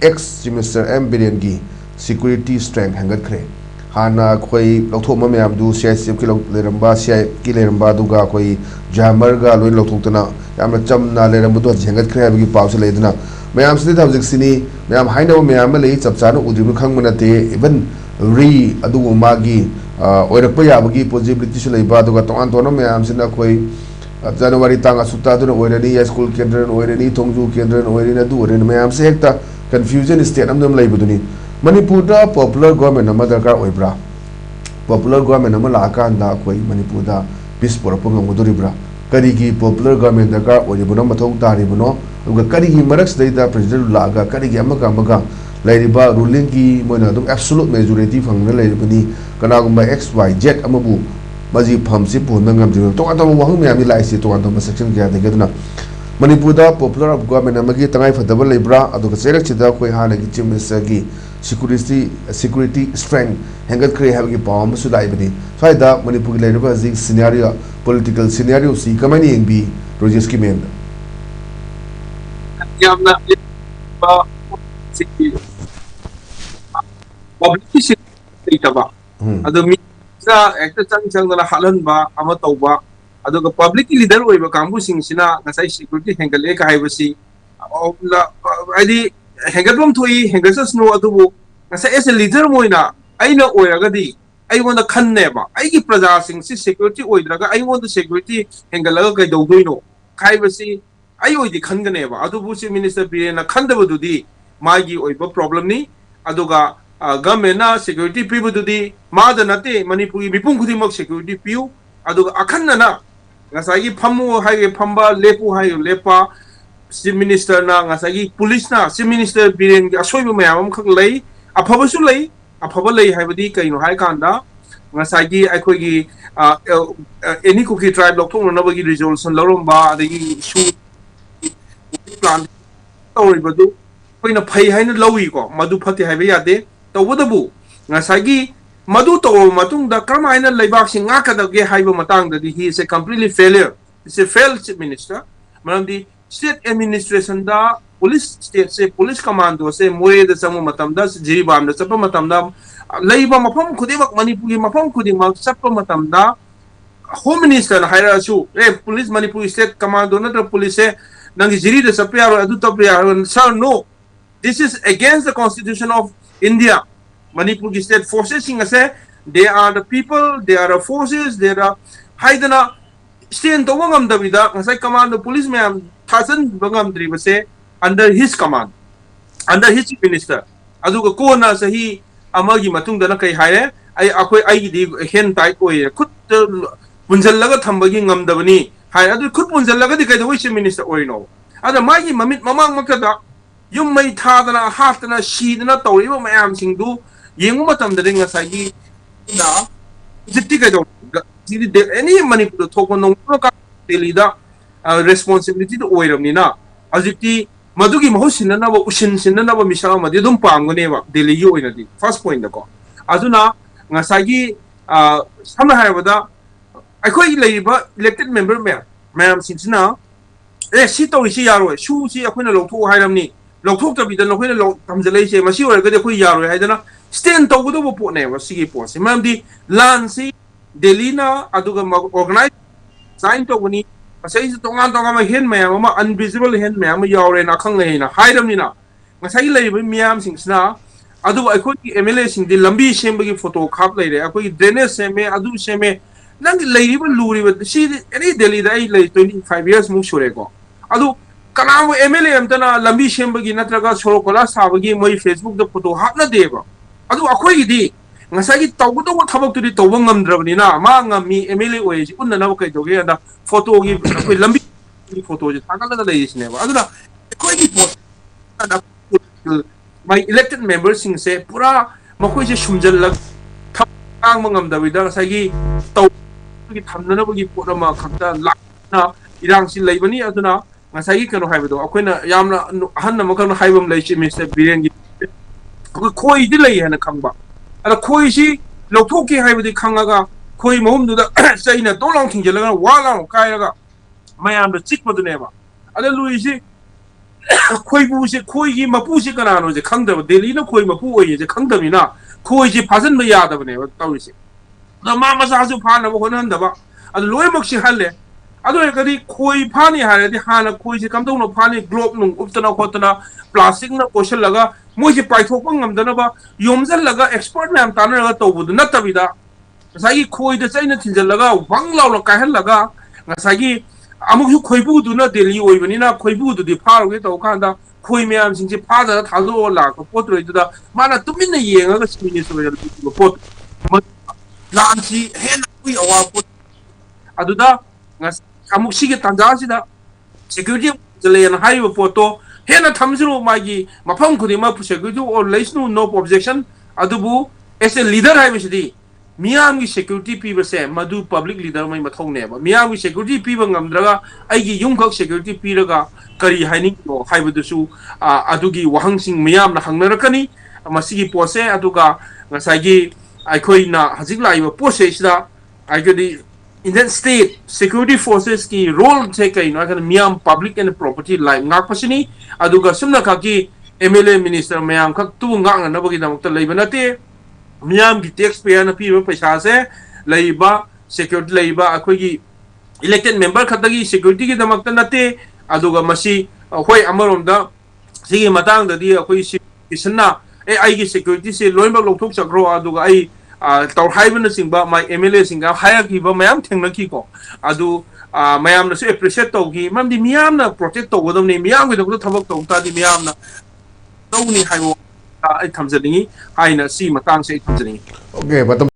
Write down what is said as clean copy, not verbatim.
ex Mr. CM Biren gi security strength hengatkhre hana khoi lokthoma mayam du CICF ki leramba CI ki leramba duga khoi jammer ga loin lokthotana yamna chamna leramba du hengatkhre habgi pause leidna mayam sidi thabjik sini mayam haina mayam lei chapchana udribu khangmana te even re adu magi oirakpa yabagi possibility su leiba duga tongan tono mayam sina khoi January tanga suta du oirani school kendran oirani thongju kendran oirani du oirani mayam se hekta confusion state amdam leibuduni Manipur da popular government nama darkar oibra popular government nama lakan da koi Manipur da peace porapung ngoduribra karigi popular government darkar oibuna mathau taribuno uga karigi maraks da president laga karigi amaga lairiba ruling ki moina dum absolute majority phangna lairibani kanagumba xyz amabu maji phamsi punna ngamjiro to atam wahung me ami laisi to atam section kya de geduna Manipur da popular government amagi tangai fadaba leibra aduga serek chida koi hana gi chief minister gi security strength hengatkhre habgi pawam su laibani faida Manipur gi leiriba zi scenario political scenario si kamani engbi Rojes ki men yamna ba siki public itaba adu mi sa ekta chang na halan ba ama tawba aduga public leader oiba kambu singsina ngasai security hengale ka haibasi adi hengatom thoi hengasas no adubu ngasai as a leader moina aina oiragadi ai wonda khanne ba ai gi praja sing si security oidraga ai wonda security hengalaga kai dogdoino khaibasi ai oidi khangane ba adubu si minister Biren na khandabududi magi oiba problem ni aduga government na security pibududi mada nate Manipuri mipung khudimak security piu aduga akhanna na ngasagi phamu hai phamba lepu hai lepa chief minister na ngasagi police na chief minister Biren gi asoibu mayam khak lei aphabasu lei aphaba lei haibadi kaino hai kanda ngasagi aikoi gi any cookie tribe lokthong na bagi resolution loromba adagi issue plan tawribadu koina phai haina lowi ko madu phati haiba yade tawadabu ngasagi madu to matung da karmaina leibak sing akadage haiba matang da he is a completely failure. It's a failed chief minister manam di state administration da police state se police commando se moe da samu matam da jiribam da chapa matam da leiba mafam khudimak Manipuri mafam khudimak chapa matam da home minister haira su police Manipuri state commando na police se nangi jiri da sapyaro adu tapya sir no, this is against the constitution of India. Manipur state forces say they are the people, they are the forces, they are haidana stand to wangam davida ngasai command the police man thousand bangam driba say under his command, under his chief minister aduga ko na sahi amagi matung dana kai haye ai akoi ai di hen tai koi khut punjallaga thambagi ngam dabani hai adu khut punjallaga di kai the chief minister oino ada magi mamit mamang makada yung may thadana hatana shidana tawriba mayam singdu yengu matam da ringa sagi na jitti ka do any Manipur thoko nong ka deli da responsibility to oiram ni na ajiti madugi mahusinna na ba usin sinna na ba misala madi dum pangone ba deli yo ina di first point da ko aduna ngasagi samna haibada akoi leiba elected member mayam singsina si to si yaro su si akoina loktho hairam ni lokthok ta bidan lokhoina lok tamjalai se masi ore gade khoi yaro haidana stand to gudo po ne wasi po se mamdi lan si delina aduga organize sign to guni asai tongan tongan ma hen mayam ma invisible hen mayam yawre na khang nei na hairam ni na ngasai lei miyam singsna adu akhoi ki MLA sing di lambi sembagi photo khap lei re akhoi drainage seme adu seme nang lei ba luri ba si any delhi dai lei 25 years mu sure ko adu kanam MLA amtana lambi sembagi natraga sorokola sabagi moi Facebook da photo hapna deba adu akhoi di ngasagi tawdo ko thabak tudi tawba ngamdrabni na ma ngami MLA oi ji unna na kai doge da photo gi akhoi lambi photo ji thakala da dei sine ba adu na akhoi gi my elected members sing se pura makoi je shumjal lag thang mangamdabi da ngasagi taw gi thamna bagi pora ma khakta lakna irang si leibani aduna ngasagi kano haibedo akoina yamna hanna makano haibam leichi Mr. Biren gi khoi di lei hana khangba ala khoi si lokhoki haibedi khangaga khoi mohum da chaina tolong thingjalaga wala kairaga mayam da chikmaduneba ala luisi खोइबुसे खोइगी मपुसे कनानोजे खंगदब Delhi न खोइ मपु ओइजे खंगदबिना खोइजे फाजन ब यादबने तौरिसे मा मसासु फानब होनहंदबा अदु लोयमक्सि हल्ले अदु कदी खोइ फानी हारदि हाना खोइसे कमदौनो Fani globe नुंग उपतना खोतना plastic न कोशलगा मोइसे पाइथोप ngमदनबा योमजलगा एक्सपर्ट नाम तानरगा तौबुदु नतबिदा ngसागी खोइद चैना थिनजलगा वांगलाउला काहलगा ngसागी अमुक खोइबुदुना दिल्ली ओइबनिना खोइबुदुदि फारोगे तौकांदा खोइ म्याम सिंसे फादा थादो लाक पोत्रोइदुदा माना तुमिन येंगा सिमिनि सोयल पोत लांची हेन कुइ अवा पोत अदुदा अमुक सिगे तंजासिदा सिक्युरिटी जलेन हाइबो पोतो हेन थमजरो मागी मफम खुदिमा सिक्युरिटी और लेसनु नो ऑब्जेक्शन अदुबु एस ए लीडर हाइबसिदी मियाम की सिक्योरिटी पीबसे मधु पब्लिक लीडर मै मथौनेबा मियाम की सिक्योरिटी पीबा ngमद्रगा आइगी युमखक सिक्योरिटी पीरगा करी हाइनिंगो हाइबदुसु अदुगी वहंसिंग मियाम न हंगनरकनी मसिगी पोसे अदुगा ngसागी आइखोइना हजिक लाइबा पोसे सिदा आइगदी इंडियन स्टेट सिक्योरिटी फोर्सेस की रोल से कइनो अगन मियाम public and property life ngakpasini अदुगा सुमना खाकी एमएलए मिनिस्टर मियाम खक तु ngaknabagi damakta leiba nate मियाम की टैक्स पेयर न पीबा पैसा से लइबा सिक्योरिटी लइबा अखोगी इलेक्टेड मेंबर खतगी सिक्योरिटी की दमकता नते अदुगा मसी होय अमरोमदा सिगी मतांग ददी अखोई सिना ए आई की सिक्योरिटी से लोइबा लोथोक चक्रो अदुगा आई तौर हाइबन सिंगबा माय एमएलए सिंगा हायर कीबा मयाम थेंगनकी को अदु मयाम न से एप्रिशिएट तौगी ममदी मियाम न प्रोटेक्ट तौगदमनी मियाम की दमकता थबक तौतादी मियाम न तौनी हाइबो आई थमजनिंगी हाइना सी मतांग से थमजनिंगी ओके